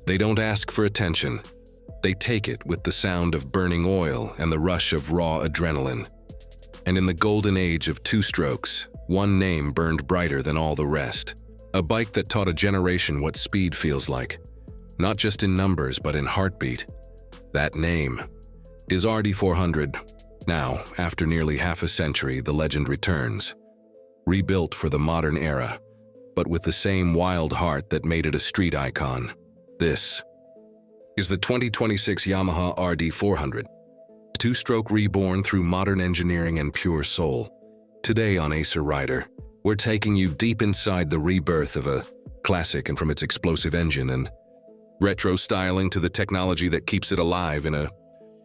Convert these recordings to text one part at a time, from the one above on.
They don't ask for attention. They take it with the sound of burning oil and the rush of raw adrenaline. And in the golden age of two-strokes, one name burned brighter than all the rest. A bike that taught a generation what speed feels like, not just in numbers but in heartbeat. That name is RD400. Now, after nearly half a century, the legend returns. Rebuilt for the modern era, but with the same wild heart that made it a street icon. This is the 2026 Yamaha RD400, two-stroke reborn through modern engineering and pure soul. Today on Acer Rider, we're taking you deep inside the rebirth of a classic, and from its explosive engine and retro styling to the technology that keeps it alive in a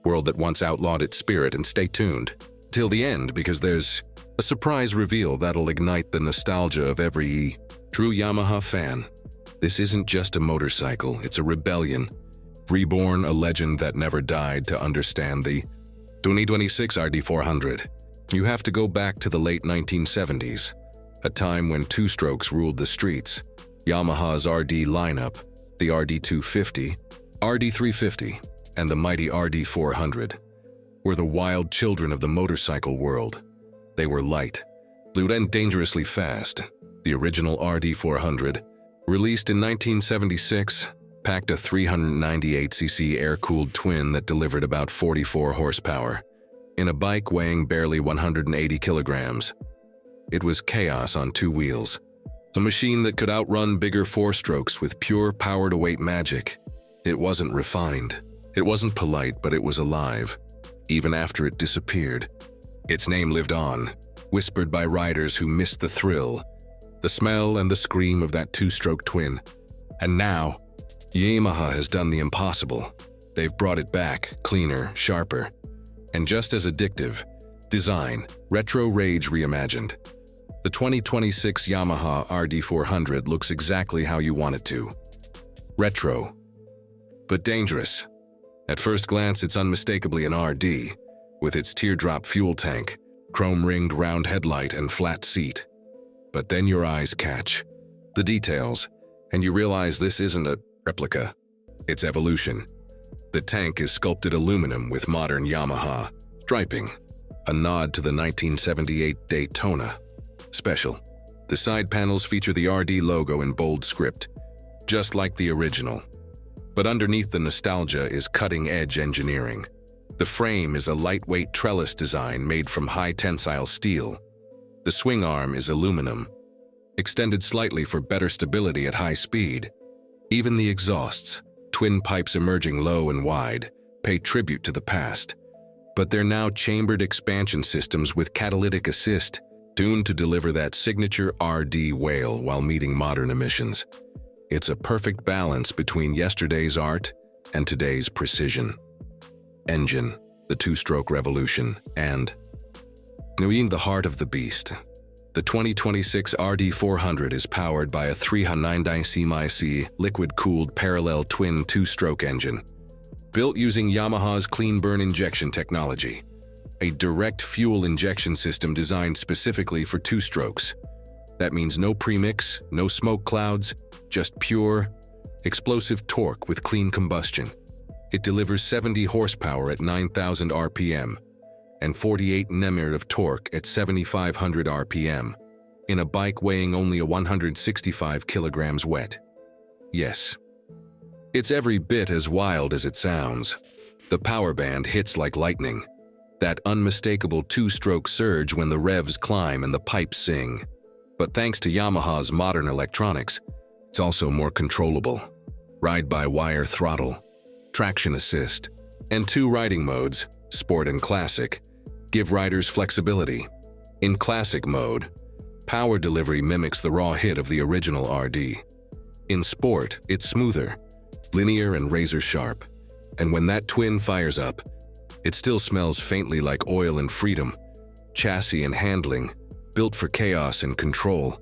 world that once outlawed its spirit. And stay tuned till the end, because there's a surprise reveal that'll ignite the nostalgia of every true Yamaha fan. This isn't just a motorcycle, it's a rebellion. Reborn, a legend that never died. To understand the 2026 RD400, you have to go back to the late 1970s, a time when two-strokes ruled the streets. Yamaha's RD lineup, the RD250, RD350, and the mighty RD400, were the wild children of the motorcycle world. They were light, fluid, and dangerously fast. The original RD400, released in 1976, packed a 398cc air-cooled twin that delivered about 44 horsepower. In a bike weighing barely 180 kilograms, it was chaos on two wheels. A machine that could outrun bigger four-strokes with pure power-to-weight magic. It wasn't refined. It wasn't polite, but it was alive. Even after it disappeared, its name lived on, whispered by riders who missed the thrill, the smell and the scream of that two-stroke twin. And now, Yamaha has done the impossible. They've brought it back, cleaner, sharper, and just as addictive. Design, retro rage reimagined. The 2026 Yamaha RD400 looks exactly how you want it to. Retro, but dangerous. At first glance, it's unmistakably an RD, with its teardrop fuel tank, chrome-ringed round headlight, and flat seat. But then your eyes catch the details, and you realize this isn't a replica. It's evolution. The tank is sculpted aluminum with modern Yamaha striping, a nod to the 1978 Daytona Special. The side panels feature the RD logo in bold script, just like the original. But underneath the nostalgia is cutting-edge engineering. The frame is a lightweight trellis design made from high-tensile steel. The swing arm is aluminum, extended slightly for better stability at high speed. Even the exhausts, twin pipes emerging low and wide, pay tribute to the past. But they're now chambered expansion systems with catalytic assist, tuned to deliver that signature RD wail while meeting modern emissions. It's a perfect balance between yesterday's art and today's precision. Engine, the two-stroke revolution, and knowing the heart of the beast. The 2026 RD400 is powered by a 390cc liquid-cooled parallel twin two-stroke engine, built using Yamaha's clean burn injection technology, a direct fuel injection system designed specifically for two-strokes. That means no premix, no smoke clouds, just pure, explosive torque with clean combustion. It delivers 70 horsepower at 9,000 RPM and 48 Nm of torque at 7,500 RPM in a bike weighing only 165 kilograms wet. Yes, it's every bit as wild as it sounds. The power band hits like lightning, that unmistakable two-stroke surge when the revs climb and the pipes sing. But thanks to Yamaha's modern electronics, it's also more controllable. Ride-by-wire throttle, traction assist, and two riding modes, Sport and Classic, give riders flexibility. In Classic mode, power delivery mimics the raw hit of the original RD. In Sport, it's smoother, linear and razor-sharp. And when that twin fires up, it still smells faintly like oil and freedom. Chassis and handling, built for chaos and control.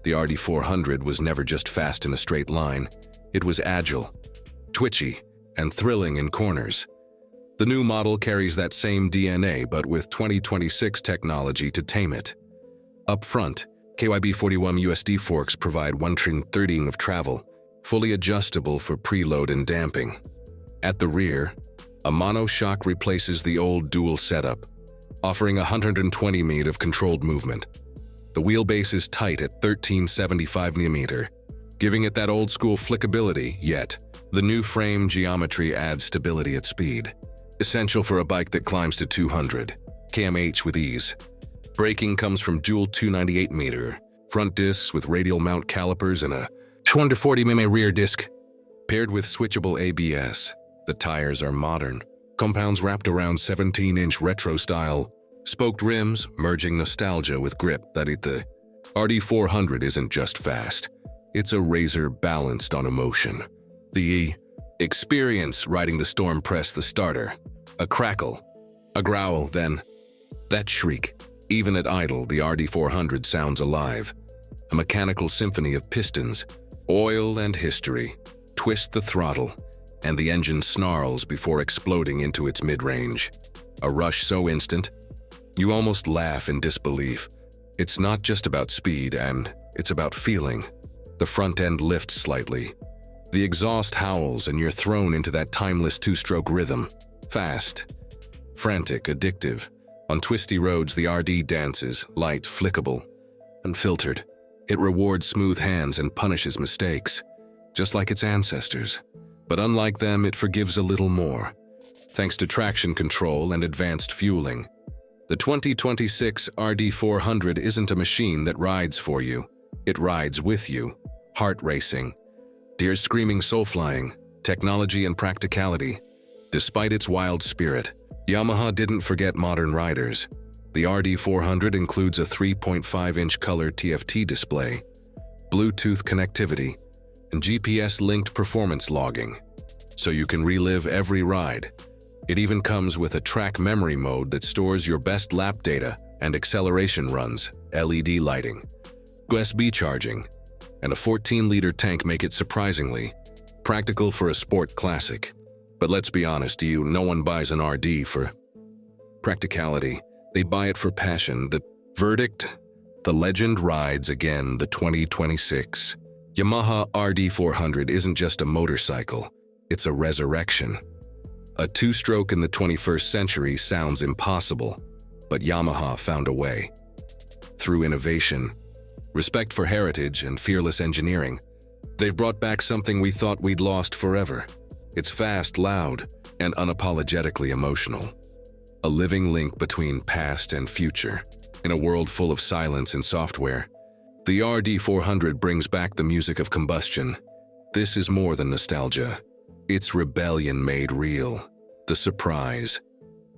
The RD400 was never just fast in a straight line. It was agile, twitchy, and thrilling in corners. The new model carries that same DNA, but with 2026 technology to tame it. Up front, KYB 41 USD forks provide 1/30 of travel, fully adjustable for preload and damping. At the rear, a monoshock replaces the old dual setup, offering 120 mm of controlled movement. The wheelbase is tight at 1375 mm, giving it that old-school flickability, yet the new frame geometry adds stability at speed, essential for a bike that climbs to 200 km/h with ease. Braking comes from dual 298mm front discs with radial mount calipers and a 240mm rear disc. Paired with switchable ABS, the tires are modern, compounds wrapped around 17-inch retro-style, spoked rims merging nostalgia with grip that the RD400 isn't just fast, it's a razor balanced on emotion. The experience riding the storm pressed the starter, a crackle, a growl, then that shriek. Even at idle, the RD400 sounds alive, a mechanical symphony of pistons, oil and history. Twist the throttle, and the engine snarls before exploding into its mid-range. A rush so instant, you almost laugh in disbelief. It's not just about speed, and it's about feeling. The front end lifts slightly. The exhaust howls, and you're thrown into that timeless two-stroke rhythm. Fast, frantic, addictive. On twisty roads, the RD dances, light, flickable, unfiltered. It rewards smooth hands and punishes mistakes, just like its ancestors. But unlike them, it forgives a little more, thanks to traction control and advanced fueling. The 2026 RD400 isn't a machine that rides for you. It rides with you. Heart racing, deers screaming, soul flying, technology and practicality. Despite its wild spirit, Yamaha didn't forget modern riders. The RD400 includes a 3.5-inch color TFT display, Bluetooth connectivity, and GPS-linked performance logging, so you can relive every ride. It even comes with a track memory mode that stores your best lap data and acceleration runs, LED lighting, USB charging, and a 14-liter tank make it surprisingly practical for a sport classic. But let's be honest, no one buys an RD for practicality. They buy it for passion. The verdict? The legend rides again. The 2026 Yamaha RD400 isn't just a motorcycle, it's a resurrection. A two-stroke in the 21st century sounds impossible, but Yamaha found a way. Through innovation, respect for heritage, and fearless engineering, they've brought back something we thought we'd lost forever. It's fast, loud, and unapologetically emotional. A living link between past and future. In a world full of silence and software, the RD400 brings back the music of combustion. This is more than nostalgia. It's rebellion made real. The surprise.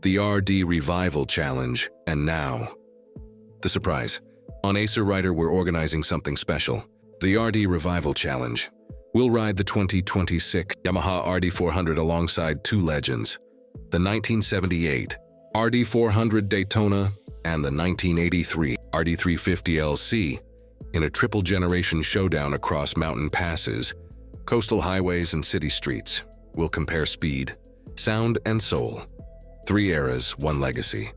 The RD Revival Challenge, and now, the surprise. On Acer Rider, we're organizing something special. The RD Revival Challenge. We'll ride the 2026 Yamaha RD400 alongside two legends, the 1978 RD400 Daytona and the 1983 RD350LC, in a triple-generation showdown across mountain passes, coastal highways, and city streets. We'll compare speed, sound, and soul. 3 eras, 1 legacy.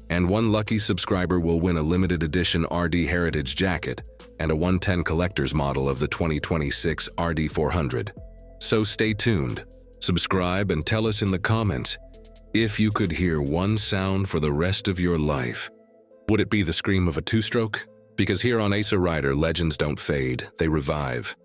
And one lucky subscriber will win a limited edition RD Heritage jacket and a 110 collector's model of the 2026 RD400. So stay tuned, subscribe, and tell us in the comments if you could hear one sound for the rest of your life. Would it be the scream of a two-stroke? Because here on Acer Rider, legends don't fade, they revive.